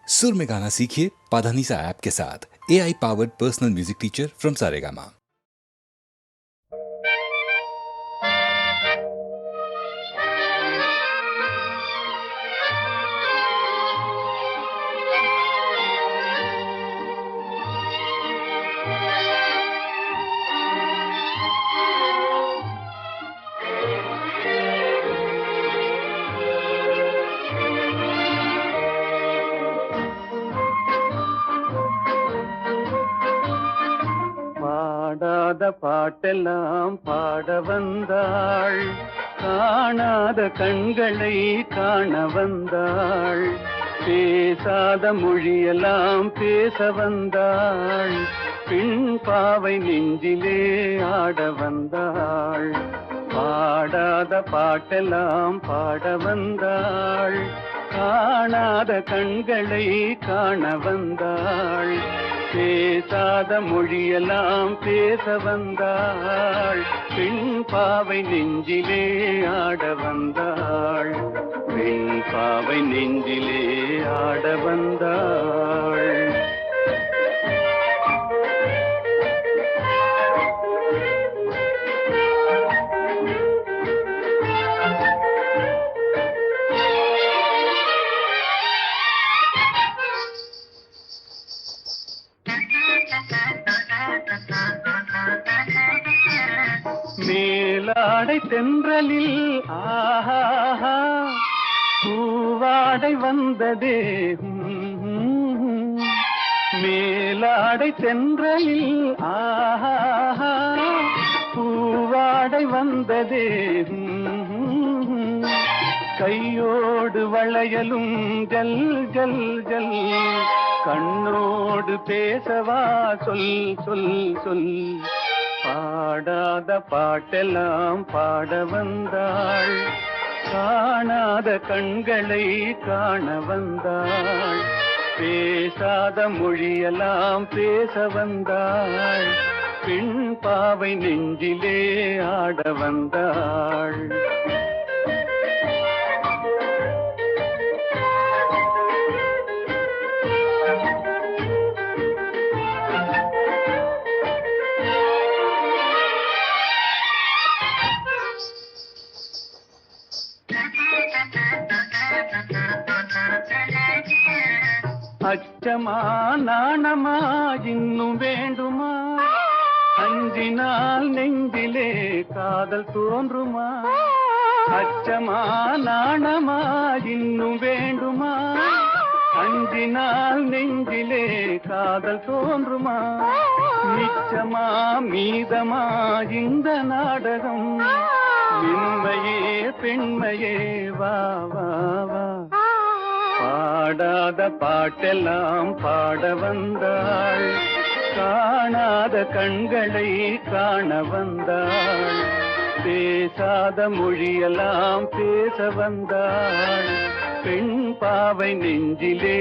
सुर में गाना सीखिए पाधानीसा ऐप के साथ। AI powered personal music teacher from Saregama. பாடாத பாட்டெல்லாம் பாட வந்தாள், காணாத கண்களை காண வந்தாள், பேசாத மொழியெல்லாம் பேச வந்தாள், பின் பாவை நெஞ்சிலே ஆட வந்தாள். பாடாத பாட்டெல்லாம் பாட வந்தாள், காணாத கண்களை காண வந்தாள், பேசாத மொழியெல்லாம் பேச வந்தாள், பெண் பாவை நெஞ்சிலே ஆட வந்தாள், பெண் பாவை நெஞ்சிலே ஆட வந்தாள். மேலாடை தென்றலில் ஆஹா பூவாடை வந்ததே, மேலாடை தென்றலில் ஆஹா பூவாடை வந்ததே, கையோடு வளையலும் ஜல் ஜல் ஜல், கண்ணோடு பேசவா சொல் சொல் சொல். பாடாத பாட்டெல்லாம் பாட வந்தாள், காணாத கண்களை காண வந்தாள், பேசாத மொழியெல்லாம் பேச வந்தாள், பெண் பாவை நெஞ்சிலே ஆட வந்தாள். அச்சமா நாணமா இன்னும் வேண்டுமா, அஞ்சினால் நெஞ்சிலே காதல் தோன்றுமா, அச்சமா நாணமா இன்னும் வேண்டுமா, அஞ்சினால் நெஞ்சிலே காதல் தோன்றுமா, நிச்சமா மீதமா இந்த நாடகம், மென்மையே பெண்மையே வா வா வா. பாடாத பாட்டெல்லாம் பாட வந்தாள், காணாத கண்களை காண வந்தாள், பேசாத மொழியெல்லாம் பேச வந்தாள், பெண் பாவை நெஞ்சிலே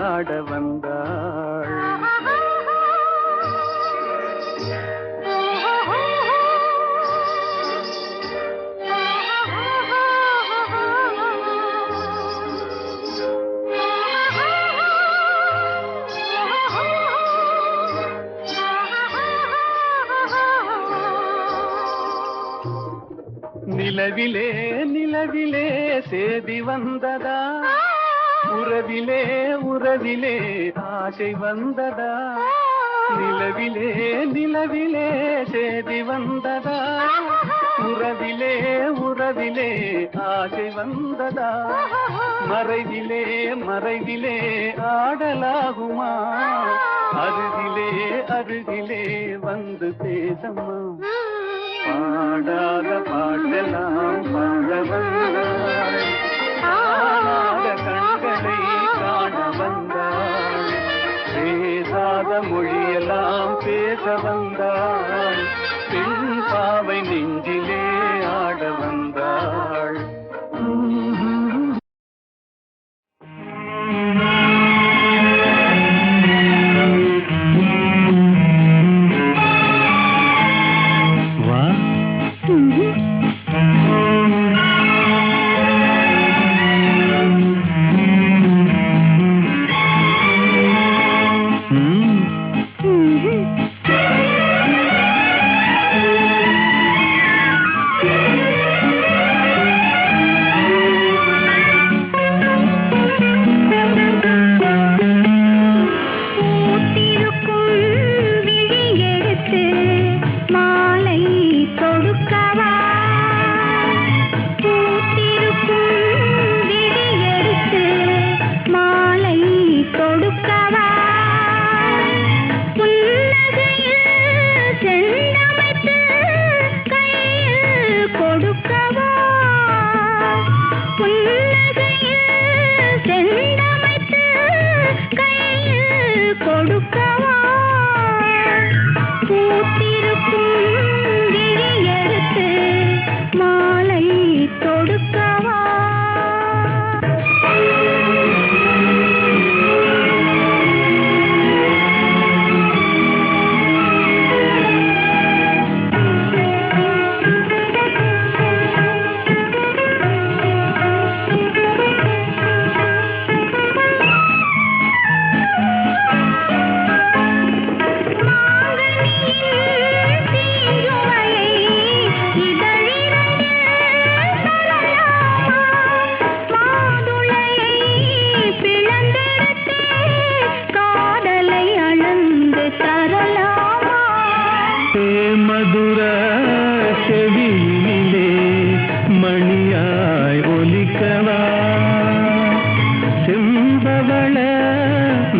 ஆட வந்தாள். நிலவிலே நிலவிலே சேதி வந்ததா, உறவிலே உறவிலே ஆசை வந்ததா, நிலவிலே நிலவிலே சேதி வந்ததா, உறவிலே உறவிலே ஆசை வந்ததா, மறைவிலே மறைவிலே ஆடலாகுமா, அருகிலே அருகிலே வந்து பேசம்மா. பாடாத பாட்டெல்லாம் பாட வந்தாள், காணாத கண்களை காண வந்தாள், பேசாத மொழியெல்லாம் பேச வந்தாள், பெண் பாவை நெஞ்சிலே ஆட வந்தாள்.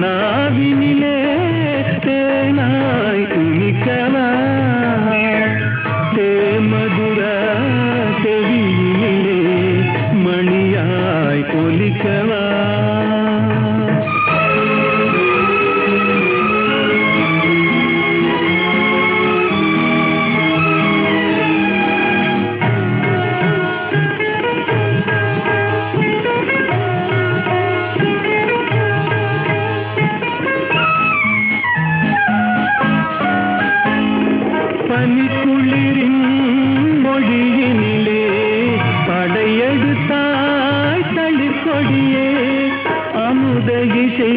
நாவினிலே தேனாய் துணிக்கவா தேமதுர செவியினிலே மணியாய் ஒலிக்கவா பனிக்குளிரின் மொழியினிலே படையெடுத்தாய் தளிர்கொடியே அமுத இசை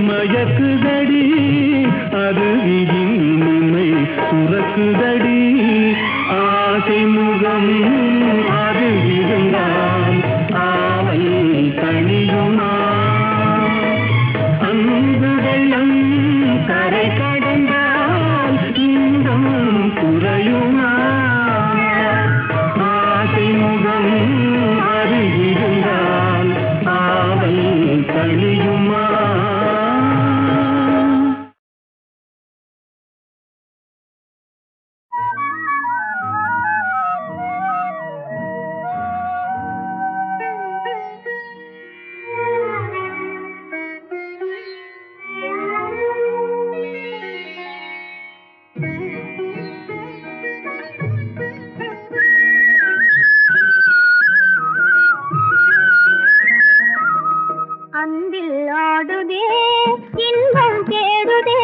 மயக்குதடி அருவியின் இனிமை சுரக்குதடி ஆசை முகம் அது இருந்தால் ஆவல் தனியுமா அன்பு வெள்ளம் கரை கடந்தால் இன்பம் குறையுமா ஆசை முகம் அது இருந்தால் ஆவல் தனியுமா அன்பில் ஆடுதே இன்பம் தேடுதே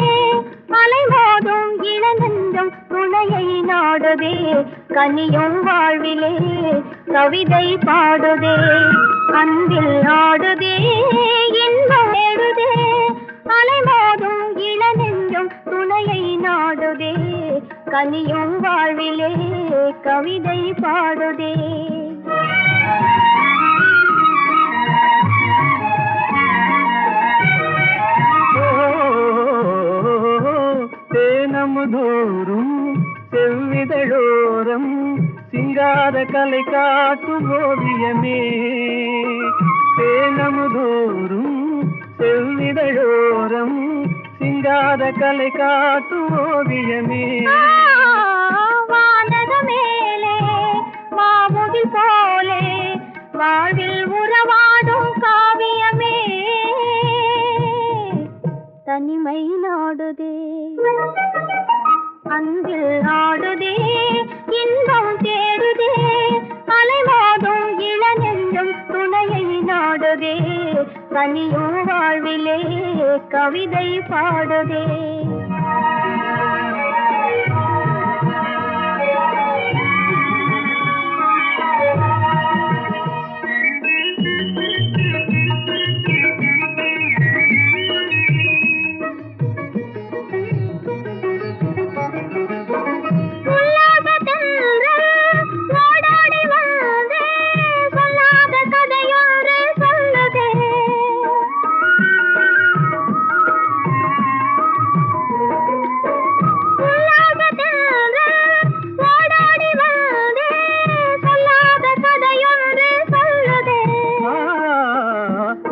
அலைமோதும் இளநெஞ்சம் துணையை நாடுதே கனியும் வாழ்விலே கவிதை பாடுதே அன்பில் ஆடுதே இன்பம் தேடுதே அலைமோதும் இளநெஞ்சம் துணையை நாடுதே கனியும் வாழ்விலே கவிதை பாடுதே தேனமுதோறும் செவ்விதழோரம் சிங்கார கலை காட்டும் ஓவியமே தேனமுதோறும் செவ்விதழோரம் சிங்கார கலை காட்டும் ஓவியமே வானக மேலே மாமுகில் போலே வாழ்வில் உறவாடும் காவியமே தனிமை நாடுதே அன்பில் ஆடுதே இன்பம் தேடுதே அலைமோதும் இளநெஞ்சம் துணையை நாடுதே கனியும் வாழ்விலே கவிதை பாடுதே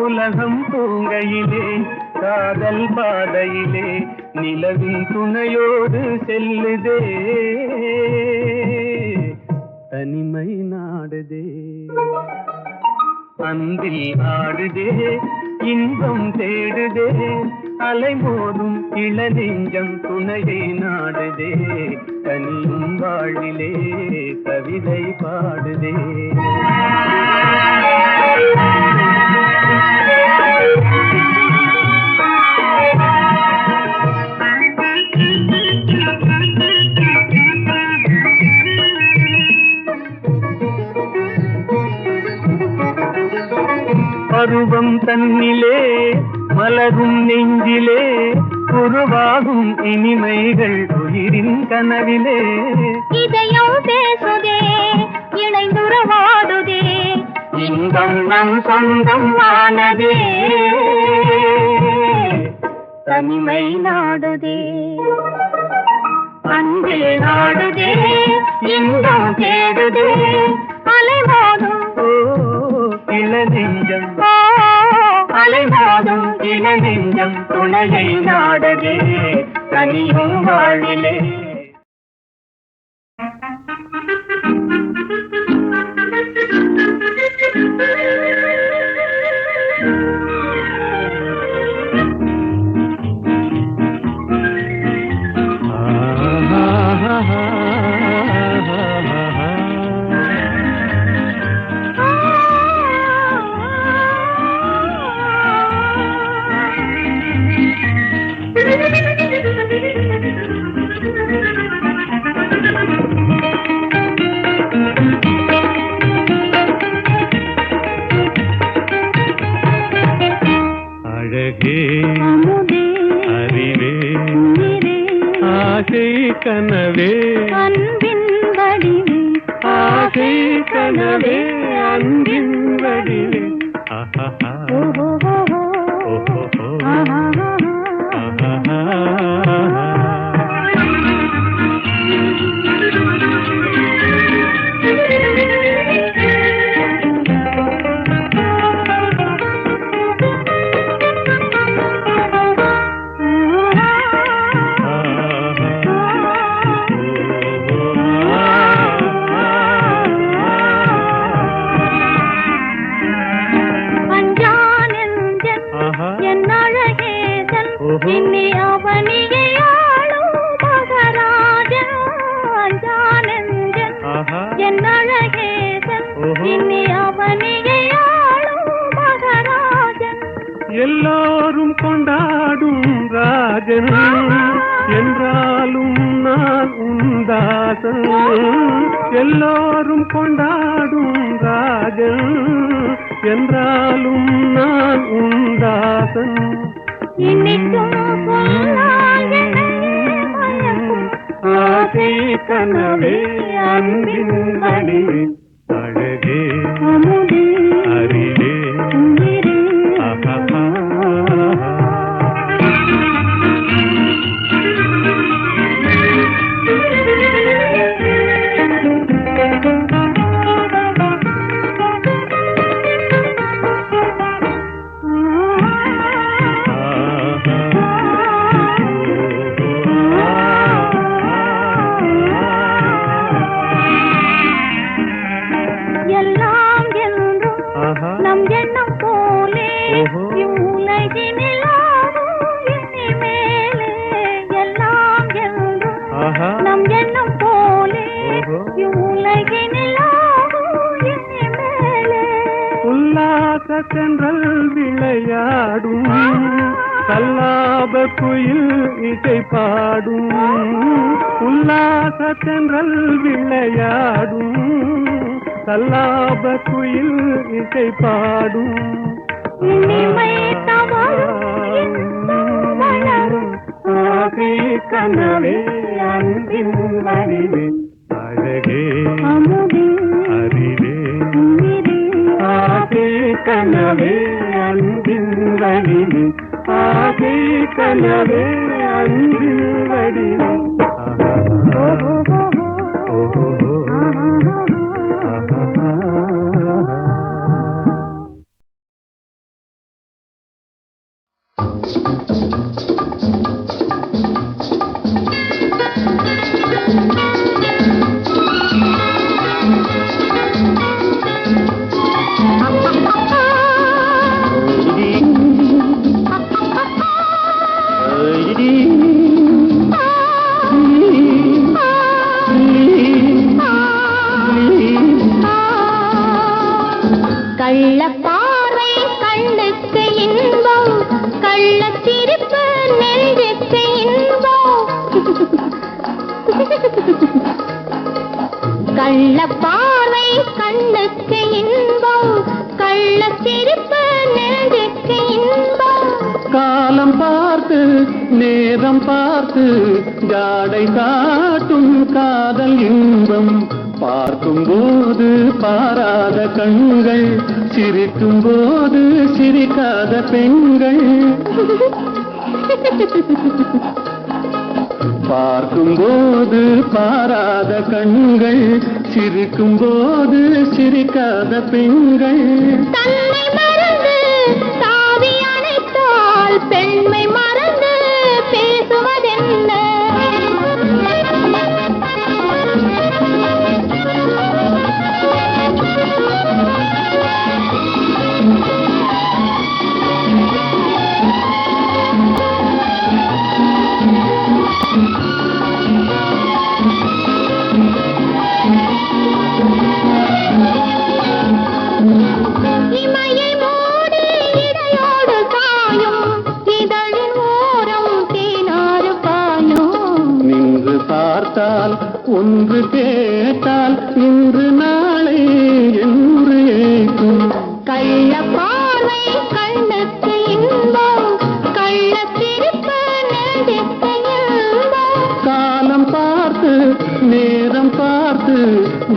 உலகம் பூங்கையிலே காதல் பாதையிலே நிலவின் துணையோடு செல்லுதே தனிமை நாடுதே அன்பில் ஆடுதே இன்பம் தேடுதே அலைமோதும் இளநெஞ்சம் துணையை நாடுதே தனியும் வாழ்விலே கவிதை பாடுதே பருவம் தன்னிலே மலரும் நெஞ்சிலே உருவாகும் இனிமைகள் உயிரின் கனவிலே இதயம் பேசுதே இணைந்துறவாடுதே இன்பம் நம் சொந்தம் ஆனதே தனிமை நாடுதே அன்பில் நாடுதே இன்பம் தேடுதே அலைமோதும் இளநெஞ்சம் அலை மோதும் இளநெஞ்சம் துணையை நாடதே தனியும் வாழிலே. கனவே அன்பின் வடிவே ஆசை கனவே அன்பின் வடிவே இன்னி அவனியை ஆளும் மகராஜன் அஞ்சானந்தன் என் அழகேசன் இன்னி அவனியை ஆளும் மகராஜன். எல்லோரும் கொண்டாடும் ராஜன் என்றாலும் நான் உந்தாசன். எல்லோரும் கொண்டாடும் ராஜன் என்றாலும் நான் உந்தாசன். இன்னிக்கும் ஆசை கனவே அன்பின் வடிவே அழகே அறிவே எல்லாம் என்றும் நம் எண்ணம் போலே இவ்வுலகினில் ஆடும் இனிமேலே. எல்லாம் என்றும் நம் எண்ணம் போலே இவ்வுலகினில் ஆடும் இனிமேலே. உல்லாச தென்றல் விளையாடும் கல்லாப குயில் இசை பாடும். உல்லாச தென்றல் விளையாடும் கல்லாப குயில் இசை பாடும். இனிமை தவழும் வளரும் ஆசை கனவே அன்பின் வடிவே அழகே அறிவே ஆசை கனவே அன்பின் வடிவே ஆசை கனவே அன்பின் வடிவே. கள்ளப்பார்வை கண்ணுக்கு இன்பம் கள்ளச்சிரிப்பு நெஞ்சுக்கு இன்பம். கள்ளப்பார்வை கண்ணுக்கு இன்பம் கள்ளச்சிரிப்பு நெஞ்சுக்கு இன்பம். காலம் பார்த்து நேரம் பார்த்து ஜாடை காட்டும் காதல் இன்பம். பார்க்கும் போது பாராத கண்கள் சிரிக்கும் போது சிரிக்காத பெண்கள். பார்க்கும் போது பாராத கண்கள் சிரிக்கும் போது சிரிக்காத பெண்கள். தன்னை மறந்து தாவி ஒன்று கேட்டால் இன்று நாளை என்று ஏற்கும். கள்ள பார்வை கண்ணுக்கு இன்பம், கள்ள சிரிப்பு நெஞ்சுக்கு இன்பம். காலம் பார்த்து நேரம் பார்த்து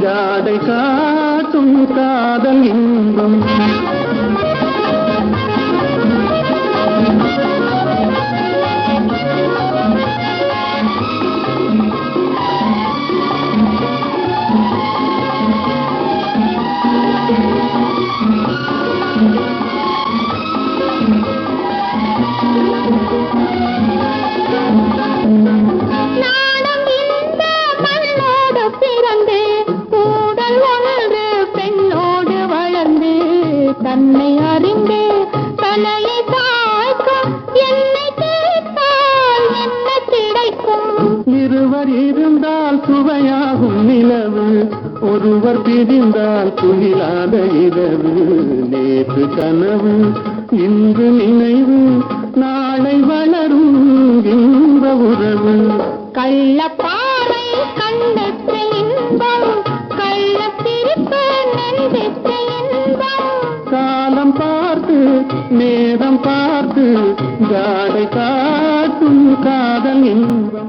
ஜாடை காட்டும் காதல் இன்பம். நாணம் இந்த மண்ணோடு பிறந்து, கூடல் ஒன்று பெண்ணோடு வளர்ந்து, தன்னை அறிந்து தலையை தாய்க்கும், என்னை கேட்டால் என்ன கிடைக்கும்? இருவர் இருந்தால் சுவையாகும் நிலவு, ஒருவர் பிரிந்தால் துயிலாத இரவு. நேற்று கனவு இன்று நினைவு, நாளை வளரும் இன்ப உறவு. கள்ள பார்வை கண்ணுக்கு இன்பம், கள்ள சிரிப்பு நெஞ்சுக்கு இன்பம். காலம் பார்த்து நேரம் பார்த்து ஜாடை காட்டும் காதல் இன்பம்.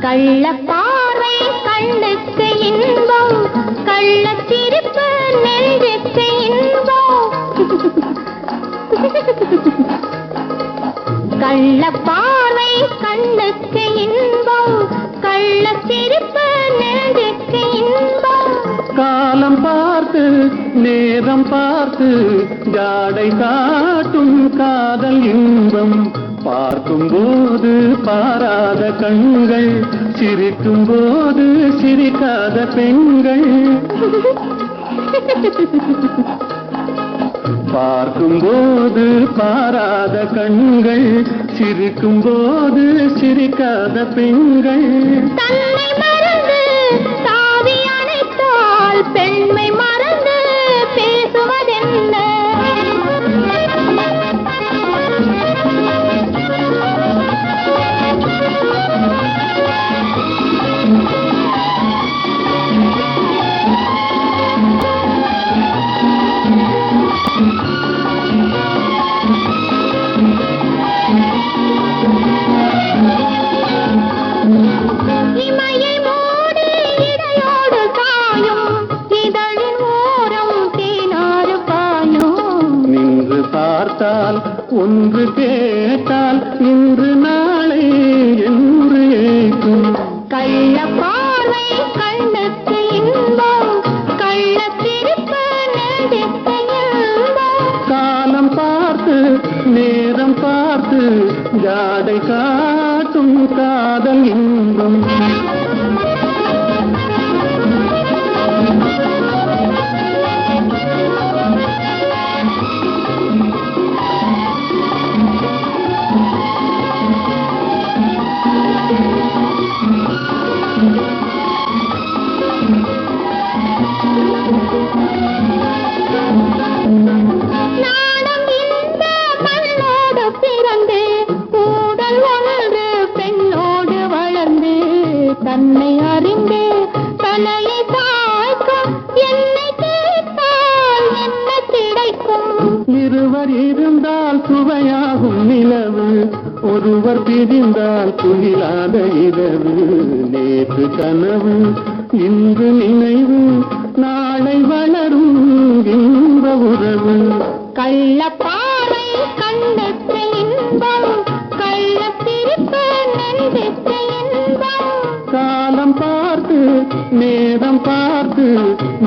கள்ள பார்வை கண்ணுக்கு இன்பம், கள்ள சிரிப்பு நெஞ்சுக்கு இன்பம். கள்ள பார்வை கண்ணுக்கு இன்பம், கள்ள சிரிப்பு நெஞ்சுக்கு இன்பம். காலம் பார்த்து நேரம் பார்த்து ஜாடை காட்டும் காதல் இன்பம். பார்க்கும் போது பாராத கண்கள், சிரிக்கும் போது சிரிக்காத பெண்கள். பார்க்கும் போது பாராத கண்கள், சிரிக்கும் போது சிரிக்காத பெண்கள். தன்னை மறந்து தாவி அணைத்தால் பெண்மை மறந்து பேசுவதென்ன? இமையை மூடி இடையோடு சாயும், இதழின் ஓரம் தேனாறு பாயும். நின்று பார்த்தால் ஒன்று கேட்டால் இன்று நாளை என்று ஏற்கும். கள்ள பார்வை கண்ணுக்கு இன்பம், கள்ள சிரிப்பு நெஞ்சுக்கு இன்பம். காலம் பார்த்து நேரம் பார்த்து ஜாடை காட்டும் காதல் இன்பம். நாணம் இந்த மண்ணோடு பிறந்து, கூடல் ஒன்று பெண்ணோடு வளர்ந்து, தன்னை அறிந்து தலையை தாய்க்கும், என்னை கேட்டால் என்ன கிடைக்கும்? இருவர் இருந்தால் சுவையாகும் நிலவு, ஒருவர் பிரிந்தால் துயிலாத இரவு. நேற்று கனவு இன்று நினைவு, நாளை வளரும் இன்ப உறவு. கள்ள பார்வை கண்ணுக்கு இன்பம், கள்ள சிரிப்பு நெஞ்சுக்கு இன்பம். காலம் பார்த்து நேரம் பார்த்து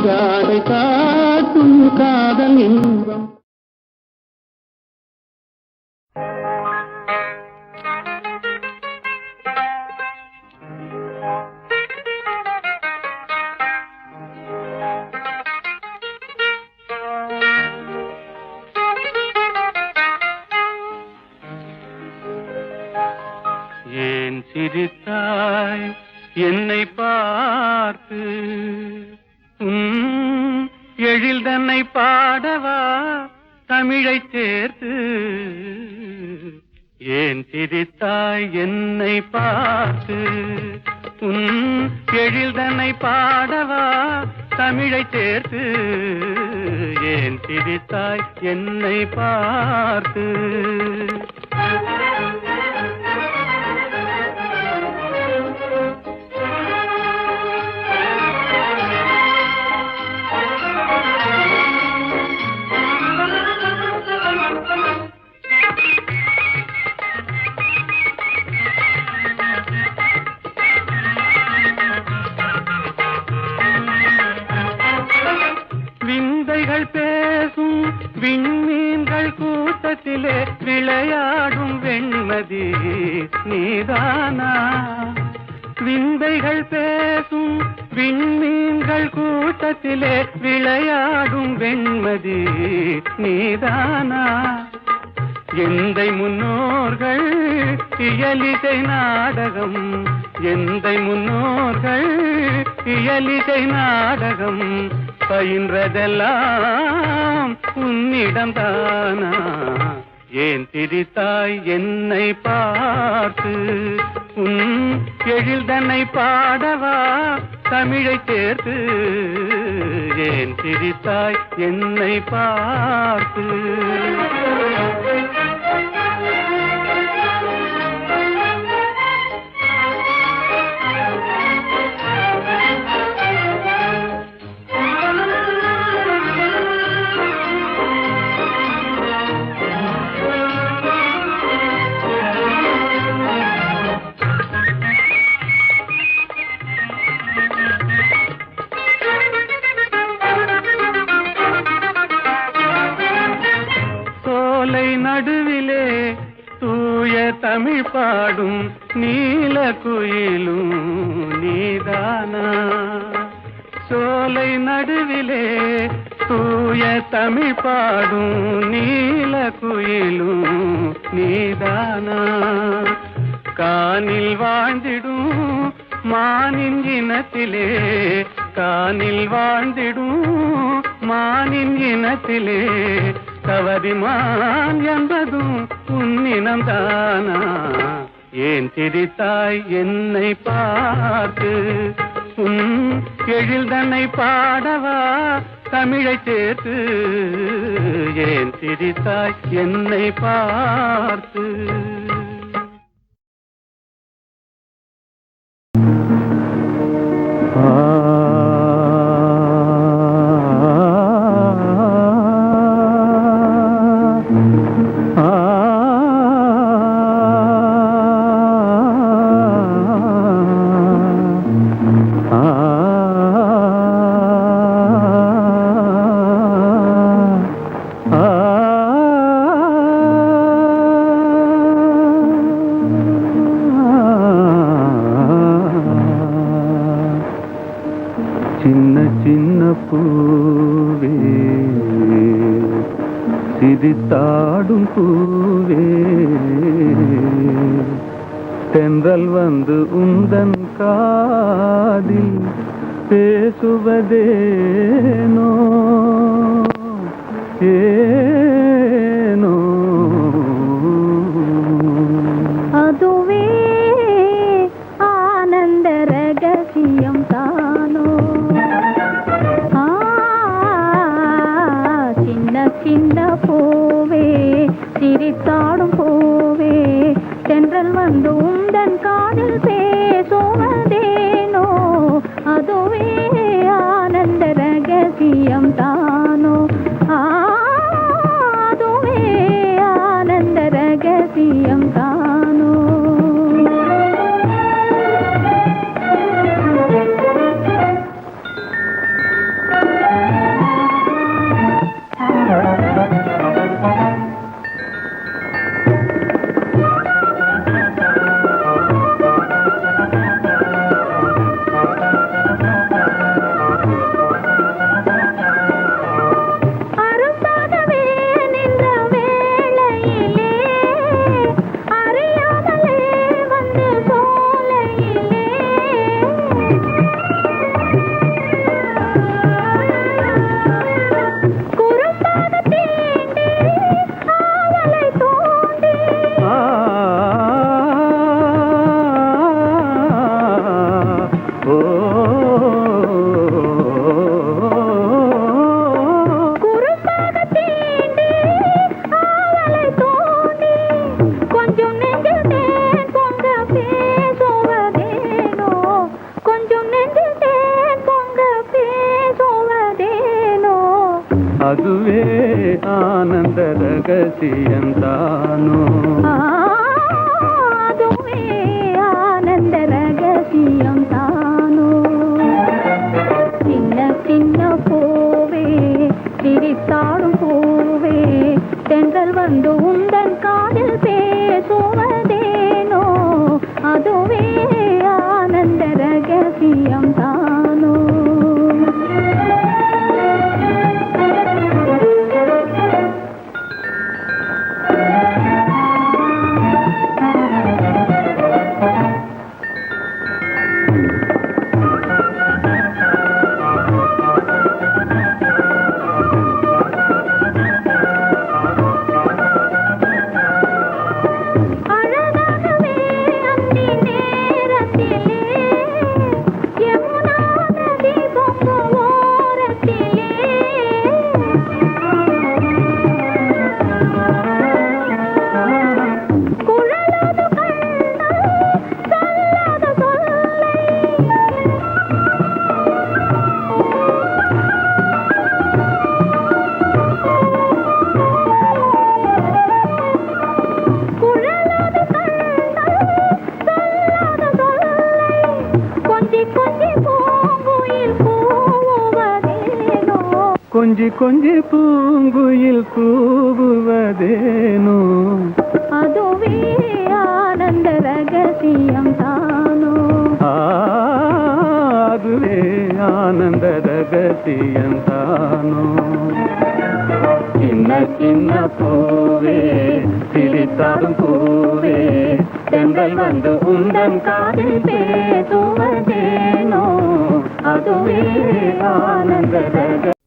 ஜாடை காட்டும் காதல் இன்பம். ஏன் சிரித்தாய் என்னை பார்த்து எழில் தன்னை பாடவா தமிழை சேர்த்து ஏன் சிரித்தாய் என்னை பார்த்து எழில் தன்னை பாடவா தமிழை சேர்த்து ஏன் சிரித்தாய் என்னை பார்த்து விந்தைகள் பேசும் விண்மீன்கள் கூட்டத்திலே விளையாடும் வெண்மதி நீதானா விந்தைகள் பேசும் விண்மீன்கள் கூட்டத்திலே விளையாடும் வெண்மதி நீதானா எந்தை முன்னோர்கள் இயலிசை நாடகம் எந்தை முன்னோர்கள் இயலிசை நாடகம் பயின்றதெல்லாம் உன்னிடம்தானா ஏன் சிரித்தாய் என்னை பார்த்து எழில் தன்னை பாடவா தமிழை சேர்த்து ஏன் சிரித்தாய் என்னை பார்த்து நடுவிலே தூய தமிழ் பாடும் நீல குயிலும் நீதானா சோலை நடுவிலே தூய தமிழ் பாடும் நீல குயிலும் நீதானா கானில் வாழ்ந்திடும் மானின் இனத்திலே கானில் வாழ்ந்திடும் மானின் இனத்திலே கவரிமான் என்பதும் உன்னினம்தானா ஏன் சிரித்தாய் என்னை பார்த்து எழில் தன்னை பாடவா தமிழை சேர்த்து ஏன் சிரித்தாய் என்னை பார்த்து சின்ன சின்ன பூவே சிரித்தாடும் பூவே தென்றல் வந்து உந்தன் காதில் பேசுவதேனோ ஏனோ அதுவே ஆனந்த ரகசியம் தானோ சின்ன சின்ன பூவே சிரித்தாடும் பூவே தென்றல் வந்து உந்தன் காதில் பேசுவதேனோ அதுவே ஆனந்த ரகசியம் தானோ அதுவே ஆனந்த ரகசியம் தானோ ரகசியந்தானோ அதுவே ஆனந்த ரகசியம் தானோ சின்ன சின்ன பூவே சிரித்தாடும் பூவே தென்றல் வந்து உந்தன் காதில் பேசுவதேனோ அதுவே ஆனந்த ரகசியம் தானோ கொஞ்சி கொஞ்சி பூங்குயில் கூவுவதேனோ அதுவே ஆனந்த ரகசியம் தானோ அதுவே ஆனந்த ரகசியந்தானோ சின்ன சின்ன பூவே சிரித்தாடும் பூவே தென்றல் வந்து உந்தன் காதில் பேசுவதேனோ அதுவே ஆனந்த ரகசியம்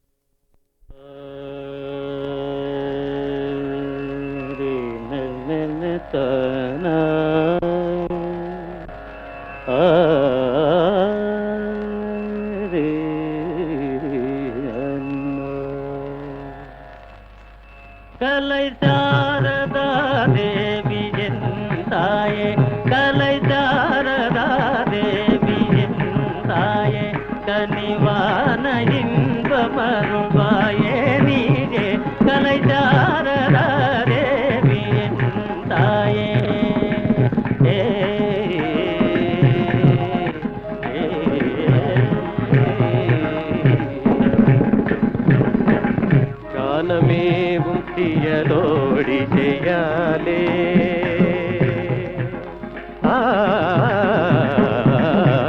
கலை சாரதா தேவி என் தாயே கலை சாரதா தேவி என் தாயே கனிவான இன்பமருள்வாயே நீயே கலை சாரதா தேவி என் தாயே கானமேவும் தியலோடி செய்யாலே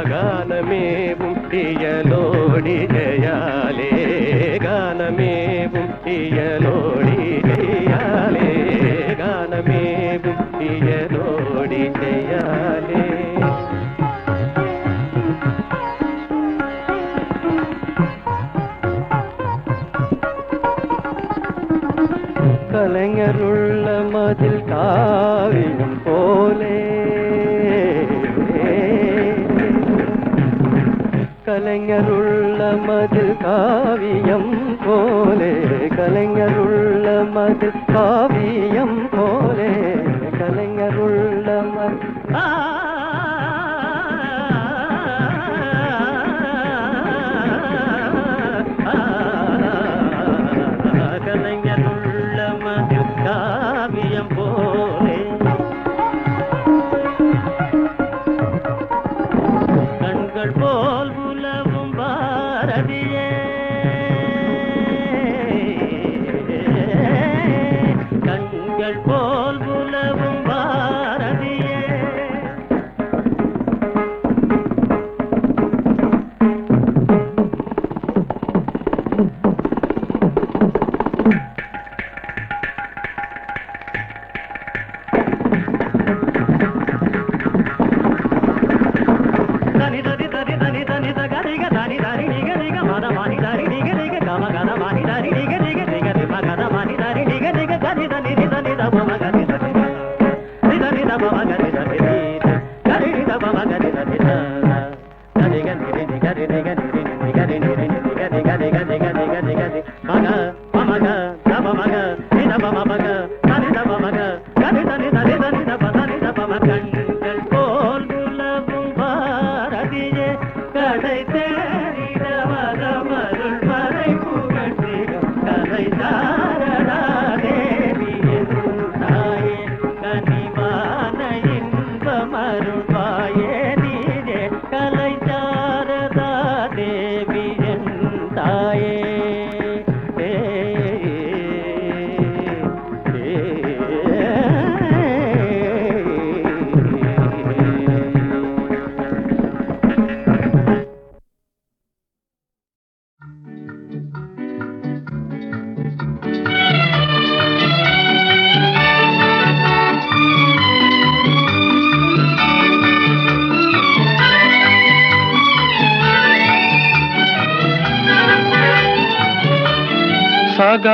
கானமேவும் தியலோடி ஜெயாலே கானமேவும் தியலோடி ஜெயாலே கானமேவும் தியலோடி ஜெயாலே கலைஞருள்ள மதில் காவியம் போலே கலைஞருள்ள மதில் காவியம் போலே கலைஞருள்ள மதில் காவியம் போலே கலைஞருள்ள மதில் கலைஞருள்ள மதில் காவியம் போலே கண்கள் போல் உலவும் பாரதியே கண்கள் போல் உலவும் பாரதியே மருள்வாயே நீரே கலை சாரதா தேவி என் தாயே.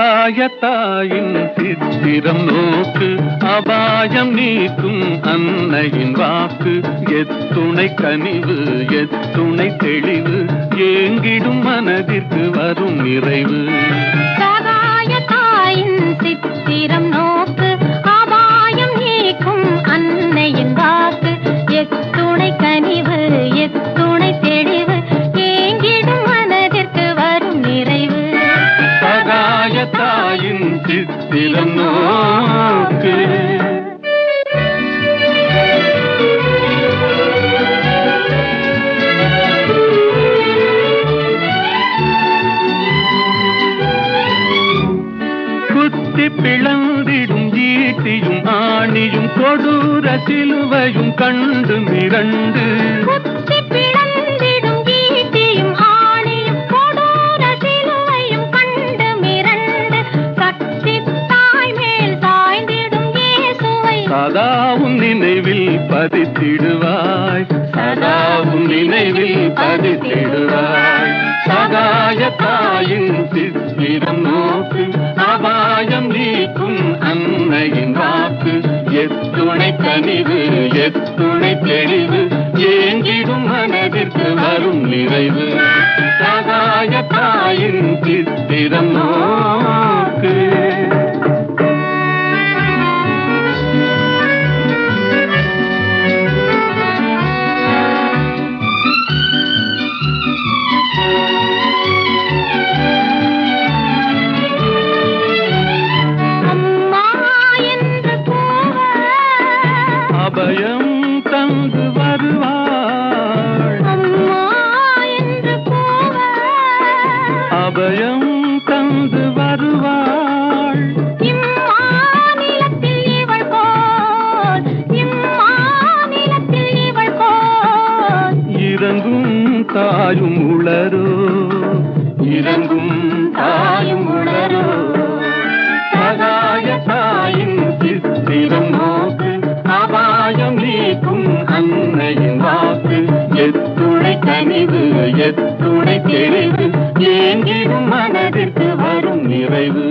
சகாயத்தாயின் சித்திரம் நோக்கு அபாயம் நீக்கும் அன்னையின் வாக்கு எத்துணை கனிவு எத்துணை தெளிவு ஏங்கிடும் மனதிற்கு வரும் நிறைவு. சகாயத்தாயின் சித்திரம் நோக்கு அபாயம் நீக்கும் அன்னையின் வாக்கு எத்துணை கனிவு எத்துணை தெளிவு ஏங்கிடும் மனதிற்கு வரும் நிறைவு. சகாயத்தாயின் சித்திரம் நோக்கு. குத்தி பிளந்திடும் ஈட்டியும் ஆணியும் கொடூர சிலுவையும் கண்டு மிரண்டு. குத்தி பிளந்திடும் ஈட்டியும் ஆணியும் கொடூர சிலுவையும் கண்டு மிரண்டு சக்தி தாய் மேல் சாய்ந்திடும் இயேசுவை சதாவும் நினைவில் பதித்திடுவாய் சதாவும் நினைவில் பதித்திடுவாய். சகாயத்தாயின் சித்திரம் நோக்கு அபாயம் நீக்கும் அன்னையின் வாக்கு எத்துணை கனிவு எத்துணை தெளிவு ஏங்கிடும் மனதிற்கு வரும் நிறைவு. சகாயத்தாயின் சித்திரம் நோக்கு. அபயம் தந்து வருவாள் அம்மா என்று கூவ அபயம் தந்து வருவாள். இம்மாநிலத்தில் இவள் போல் இம்மாநிலத்தில் இவள் போல் இறங்கும் தாயும் உளரோ இறங்கும் தாயும் உளரோ. சகாயத்தாயின் சித்திரம் நோக்கு அபாயம் நீக்கும் அன்னையின் வாக்கு எத்துணை கனிவு எத்துணை தெளிவு ஏங்கிடும் மனதிற்கு வரும் நிறைவு.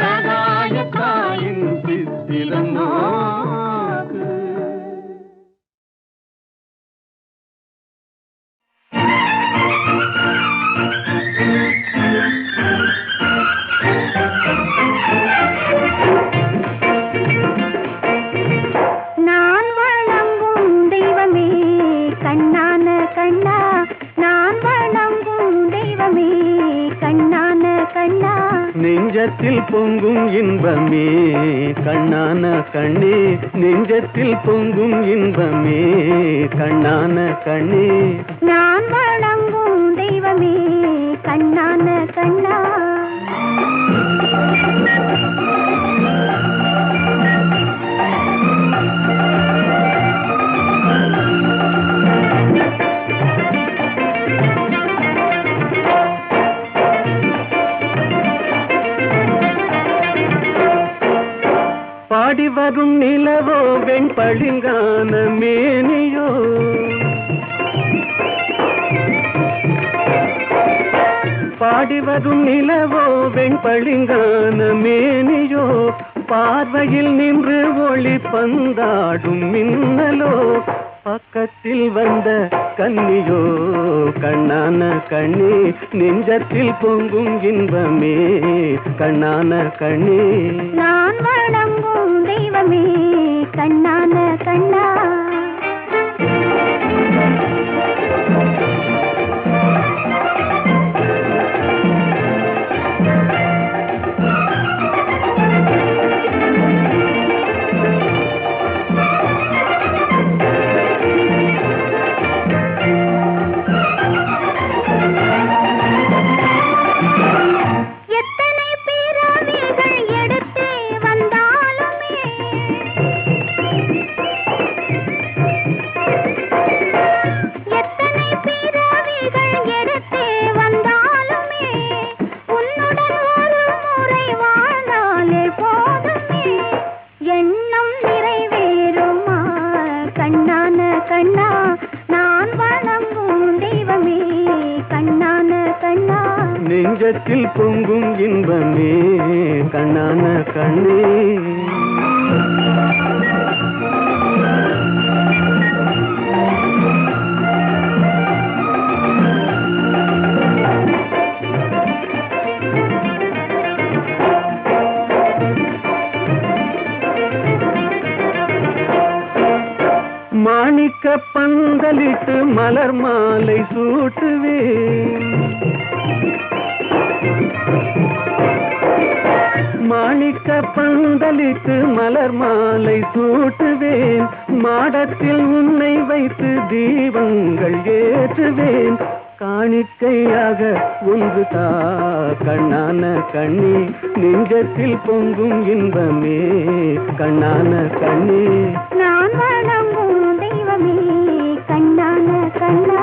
சகாயத்தாயின் சித்திரம் நோக்கு. நான் வணங்கும் தெய்வமே கண்ணான கண்ணா நான் வணங்கும் தெய்வமே கண்ணான கண்ணா நெஞ்சத்தில் பொங்கும் இன்பமே கண்ணான கண்ணே நெஞ்சத்தில் பொங்கும் இன்பமே கண்ணான கண்ணே. நான் வணங்கும் தெய்வமே கண்ணான கண்ணா பாடி வரும் நிலவோ வெண்பளிங்கான மேனியோ பாடி வரும் நிலவோ வெண்பளிங்கான மேனியோ பார்வையில் நின்று ஒளி பந்தாடும் மின்னலோ பக்கத்தில் வந்த கன்னியோ கண்ணான கண்ணே நெஞ்சத்தில் பொங்கும் இன்பமே கண்ணான கண்ணே. நான் வணங்கும் தெய்வமே கண்ணான கண்ணா கண்ணா நான் வணங்கும் தெய்வமே கண்ணான கண்ணா நெஞ்சத்தில் பொங்கும் இன்பமே கண்ணான கண்ணே மாணிக்க பந்தலிட்டு மலர் மாலை சூட்டுவேன் மாணிக்க பந்தலிட்டு மலர் மாலை சூட்டுவேன் மாடத்தில் உன்னை வைத்து தீபங்கள் ஏற்றுவேன் காணிக்கையாக ஒன்று தா கண்ணான கண்ணி நெஞ்சத்தில் பொங்கும் இன்பமே கண்ணான கண்ணி நான் வணங்கும் தெய்வமே கண்ணான கண்ணா